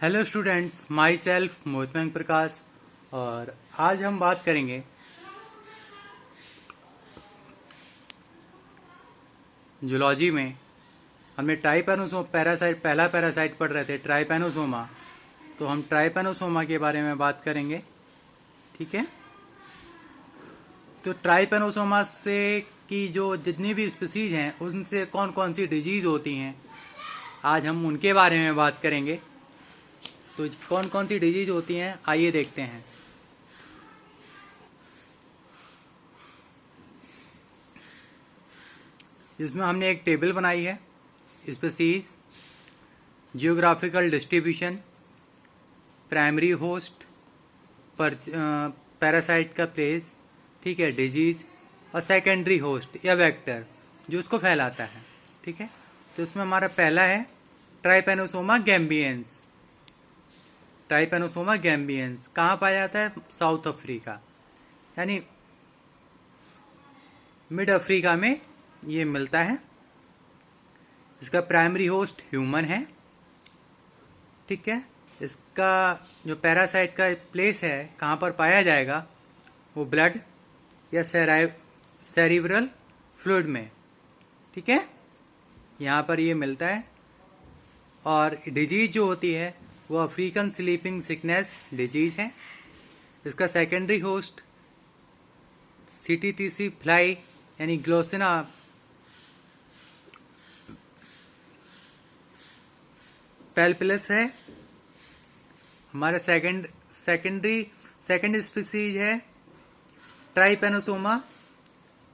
Hello students, my self मोहित प्रकाश। और आज हम बात करेंगे जूलॉजी में। हमने ट्राइपैनोसोमा पैरासाइट पहला पैरासाइट पढ़ रहे थे, ट्राइपैनोसोमा। तो हम ट्राइपैनोसोमा के बारे में बात करेंगे, ठीक है। तो ट्राइपैनोसोमा से की जो जितनी भी स्पीसीज हैं उनसे कौन कौन सी डिजीज होती हैं, आज हम उनके बारे में बात करेंगे। तो कौन कौन सी डिजीज होती हैं आइए देखते हैं। इसमें हमने एक टेबल बनाई है, species, geographical distribution, primary host, parasite का प्लेस, ठीक है, डिजीज, और सेकेंडरी होस्ट या वेक्टर जो उसको फैलाता है, ठीक है। तो इसमें हमारा पहला है ट्राइपैनोसोमा गैम्बियंस। ट्राइपैनोसोमा गैम्बियंस कहाँ पाया जाता है? साउथ अफ्रीका, यानी मिड अफ्रीका में ये मिलता है। इसका प्राइमरी होस्ट ह्यूमन है, ठीक है। इसका जो पैरासाइट का प्लेस है, कहाँ पर पाया जाएगा, वो ब्लड या सेरिब्रल फ्लूइड में, ठीक है, यहाँ पर ये मिलता है। और डिजीज जो होती है वो अफ्रीकन स्लीपिंग सिकनेस डिजीज है। इसका सेकेंडरी होस्ट CTTC फ्लाई यानी ग्लोसिना पैल्पिलस है। हमारा सेकेंड स्पीसीज है ट्राइपैनोसोमा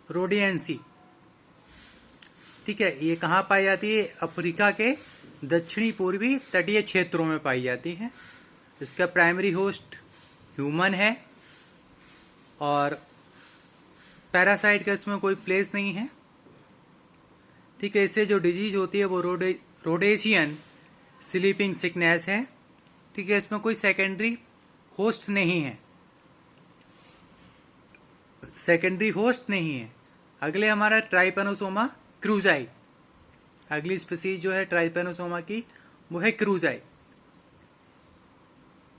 रोडियंसी, ठीक है। ये कहाँ पाई जाती है? अफ्रीका के दक्षिणी पूर्वी तटीय क्षेत्रों में पाई जाती है। इसका प्राइमरी होस्ट ह्यूमन है और पैरासाइट का इसमें कोई प्लेस नहीं है, ठीक है। इससे जो डिजीज होती है वो रोडेशियन स्लीपिंग सिकनेस है, ठीक है। इसमें कोई सेकेंडरी होस्ट नहीं है, सेकेंडरी होस्ट नहीं है। अगले हमारा ट्राइपैनोसोमा क्रूजाई। अगली स्पीसीज जो है ट्राइपैनोसोमा की वो है क्रूजाई।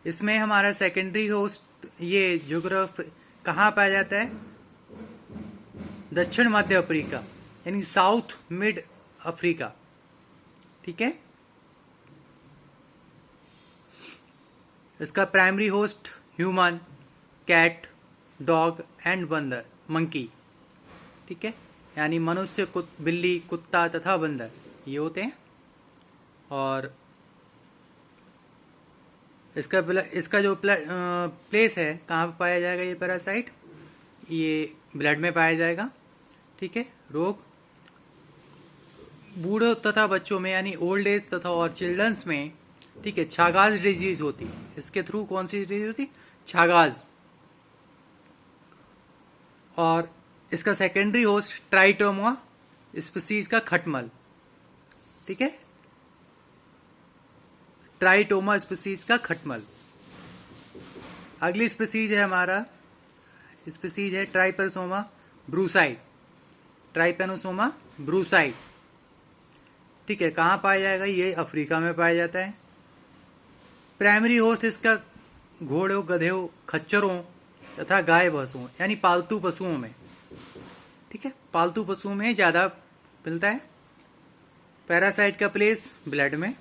इसमें हमारा सेकेंडरी होस्ट ये ज्योग्राफ कहाँ पाया जाता है? दक्षिण मध्य अफ्रीका यानी साउथ मिड अफ्रीका, ठीक है। इसका primary host human, cat, dog and बंदर, मंकी, ठीक है, यानी मनुष्य, बिल्ली, कुत्ता तथा बंदर ये होते हैं। और इसका जो प्लेस है, कहाँ पे पाया जाएगा ये पैरासाइट? ये ब्लड में पाया जाएगा, ठीक है। रोग बूढ़ों तथा बच्चों में यानी ओल्ड एज तथा और चिल्ड्रंस में, ठीक है, छागाज डिजीज होती है। इसके थ्रू कौन सी डिजीज होती? छागाज। और इसका सेकेंडरी होस्ट ट्राइटोमा स्पीसीज का खटमल, ठीक है, ट्राइटोमा स्पीसीज का खटमल। अगली स्पीसीज है हमारा स्पीसीज है ट्राइपैनोसोमा ब्रूसाई। ट्राइपैनोसोमा ब्रूसाई, ठीक है, कहाँ पाया जाएगा? ये अफ्रीका में पाया जाता है। प्राइमरी होस्ट इसका घोड़ों, गधों, खच्चरों तथा गाय भैंसों यानी पालतू पशुओं में, ठीक है, पालतू पशुओं में ज्यादा मिलता है। पैरासाइट का प्लेस ब्लड में।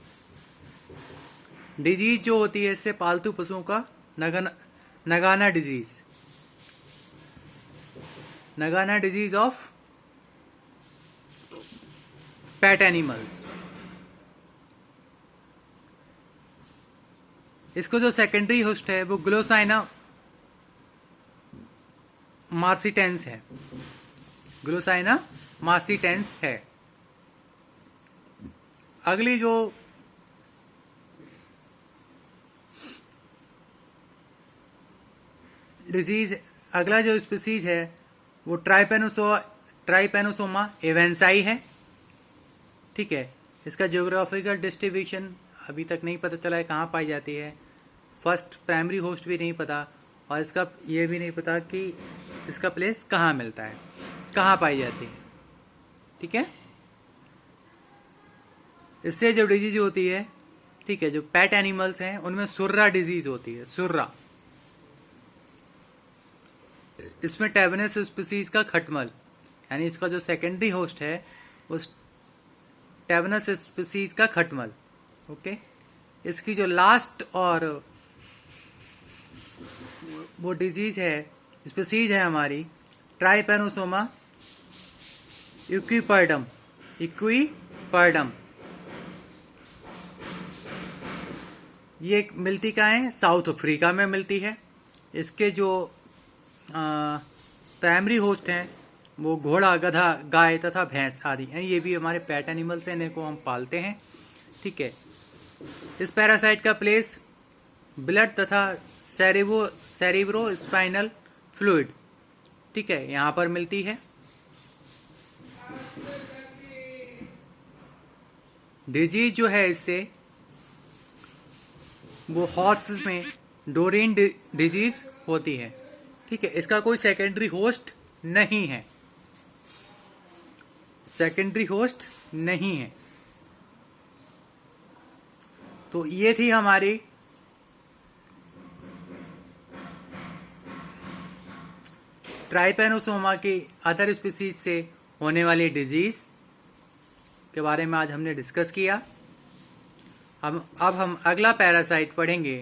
डिजीज जो होती है इससे पालतू पशुओं का Nagana disease, Nagana disease of pet animals. इसको जो सेकेंडरी होस्ट है वो ग्लोसाइना मार्सिटेंस है, ग्लोसाइना मार्सिटेंस है। अगली जो डिजीज, अगला जो स्पीसीज है वो ट्राइपैनोसोमा एवेंसाई है, ठीक है। इसका जियोग्राफिकल डिस्ट्रीब्यूशन अभी तक नहीं पता चला है कहाँ पाई जाती है। फर्स्ट प्राइमरी होस्ट भी नहीं पता, और इसका ये भी नहीं पता कि इसका प्लेस कहाँ मिलता है, कहाँ पाई जाती है, ठीक है। इससे जो डिजीज होती है ठीक है, जो पेट एनिमल्स हैं उनमें सुर्रा डिजीज होती है, सुर्रा। इसमें टेबनस स्पीसीज का खटमल, यानी इसका जो सेकेंडरी होस्ट है वो टेबनस स्पीसीज का खटमल। ओके, इसकी जो लास्ट और वो डिजीज है, स्पीसीज है हमारी ट्राइपेनोसोमा इक्विपर्डम, इक्विपर्डम। ये मिलती कहाँ है? साउथ अफ्रीका में मिलती है। इसके जो प्राइमरी होस्ट हैं वो घोड़ा, गधा, गाय तथा भैंस आदि हैं। ये भी हमारे पेट एनिमल्स हैं, इन्हें को हम पालते हैं। ठीक है, इस पैरासाइट का प्लेस ब्लड तथा सेरिब्रो स्पाइनल फ्लूइड, ठीक है, यहाँ पर मिलती है। डिजीज जो है इससे वो हॉर्स में डोरिन डिजीज होती है। ठीक है, इसका कोई सेकेंडरी होस्ट नहीं है, सेकेंडरी होस्ट नहीं है। तो ये थी हमारी ट्राइपेनोसोमा की अदर स्पीसीज से होने वाली डिजीज के बारे में आज हमने डिस्कस किया। अब हम अगला पैरासाइट पढ़ेंगे।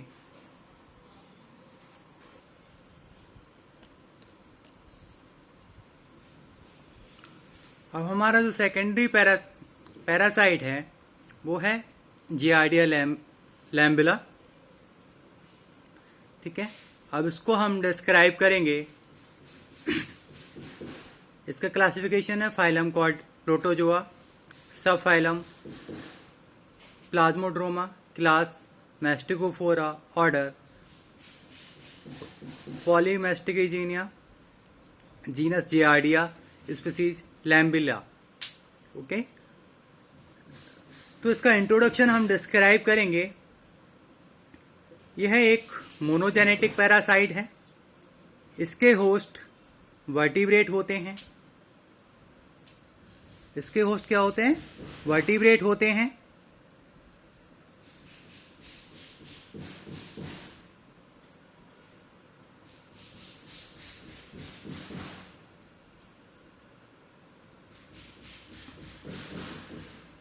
अब हमारा जो सेकेंडरी पैरासाइट है वो है जियार्डिया लैम्बुला। ठीक है, अब इसको हम डिस्क्राइब करेंगे। इसका क्लासिफिकेशन है phylum called protozoa, subphylum plasmodroma, class mastigophora, order polymastigina, genus giardia, species lamblia. Okay, तो इसका इंट्रोडक्शन हम डिस्क्राइब करेंगे। यह एक मोनोजेनेटिक पैरासाइट है। इसके होस्ट वर्टिब्रेट होते हैं। इसके होस्ट क्या होते हैं? वर्टिब्रेट होते हैं।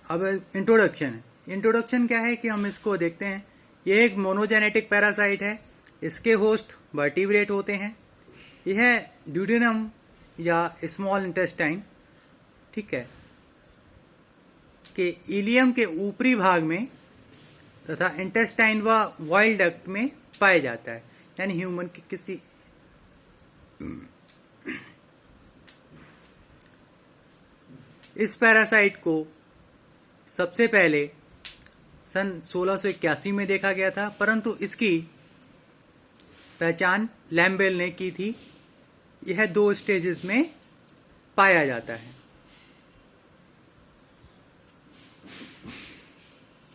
अब इंट्रोडक्शन क्या है कि हम इसको देखते हैं। यह एक मोनोजेनेटिक पैरासाइट है। इसके होस्ट वर्टिब्रेट होते हैं। यह ड्यूडेनम या स्मॉल इंटेस्टाइन, ठीक है, के इलियम के ऊपरी भाग में तथा इंटेस्टाइन व वाइल डक्ट में पाया जाता है। यानी ह्यूमन के किसी इस पैरासाइट को सबसे पहले सन 1681 में देखा गया था, परंतु इसकी पहचान लैम्बेल ने की थी। यह 2 स्टेजेस में पाया जाता है।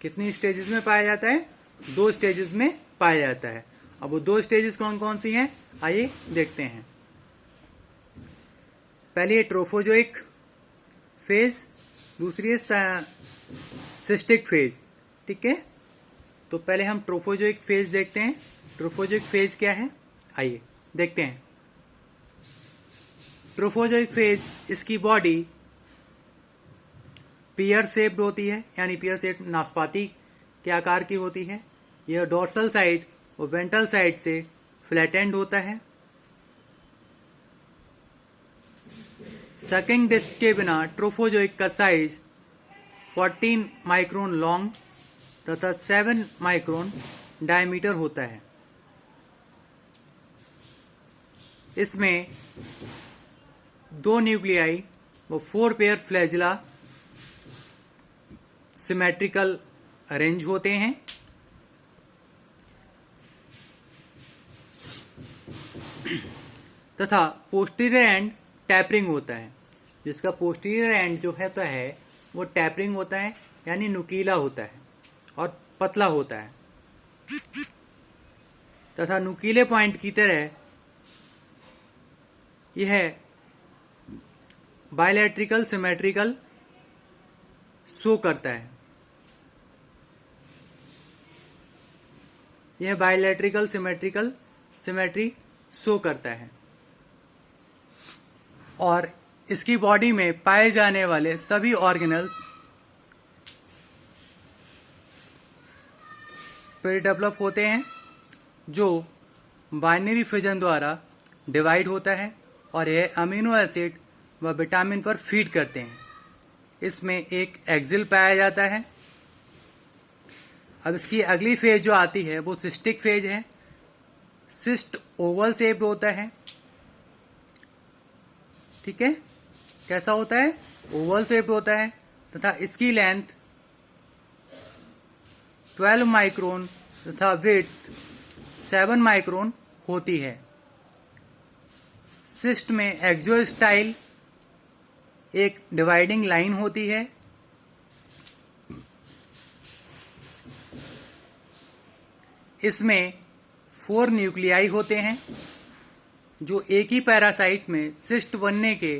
कितनी स्टेजेस में पाया जाता है? 2 स्टेजेस में पाया जाता है। अब वो 2 स्टेजेस कौन कौन सी हैं, आइए देखते हैं। पहली है ट्रोफोजोइक फेज, दूसरी है सिस्टिक फेज। ठीक है, तो पहले हम ट्रोफोजोइक फेज देखते हैं। ट्रोफोजोइक फेज क्या है, आइए देखते हैं। ट्रोफोजोइक फेज, इसकी बॉडी पियर शेप्ड होती है, यानी पियर शेप्ड नाशपाती के आकार की होती है। यह डोर्सल साइड और वेंट्रल साइड से फ्लैटेंड होता है। सकिंग डिस्क के बिना ट्रोफोजोइक का साइज 14 माइक्रोन लॉन्ग तथा 7 माइक्रोन डायमीटर होता है। इसमें 2 न्यूक्लियाई व 4 पेयर फ्लैजिला सिमेट्रिकल अरेंज होते हैं। तथा पोस्टीरियर एंड टैपरिंग होता है। जिसका पोस्टीरियर एंड जो है तो है वो टैपरिंग होता है, यानी नुकीला होता है और पतला होता है। तथा नुकीले पॉइंट की तरह यह बायलैट्रिकल सिमेट्रिकल शो करता है। यह बायलैटरिकल सिमेट्री शो करता है और इसकी बॉडी में पाए जाने वाले सभी ऑर्गेनल्स फिर डेवलप होते हैं जो बाइनरी फिजन द्वारा डिवाइड होता है और यह अमीनो एसिड व विटामिन पर फीड करते हैं। इसमें एक एक्सिल पाया जाता है। अब इसकी अगली फेज जो आती है वो सिस्टिक फेज है। सिस्ट ओवल शेप्ड होता है, ठीक है, कैसा होता है, ओवल शेप्ड होता है तथा इसकी लेंथ 12 माइक्रोन तथा विड्थ 7 माइक्रोन होती है। सिस्ट में एक्सोस्टाइल एक डिवाइडिंग लाइन होती है। इसमें 4 न्यूक्लियाई होते हैं जो एक ही पैरासाइट में सिस्ट बनने के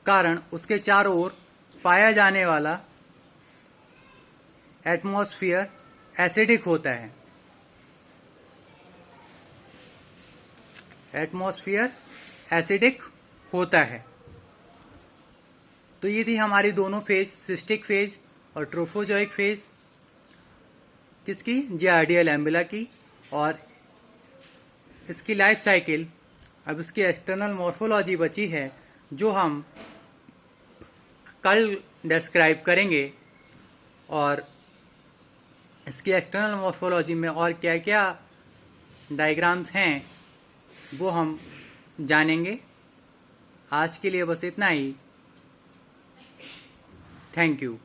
कारण उसके चारों ओर पाया जाने वाला एटमॉस्फेयर एसिडिक होता है। एटमॉस्फेयर एसिडिक होता है। तो ये थी हमारी दोनों फेज, सिस्टिक फेज और ट्रोफोजोइक फेज, किसकी, जियार्डिया लैम्बुला की। और इसकी लाइफ साइकिल, अब इसकी एक्सटर्नल मॉर्फोलॉजी बची है जो हम कल डिस्क्राइब करेंगे। और इसकी एक्सटर्नल मॉर्फोलॉजी में और क्या क्या डायग्राम्स हैं वो हम जानेंगे। आज के लिए बस इतना ही। Thank you.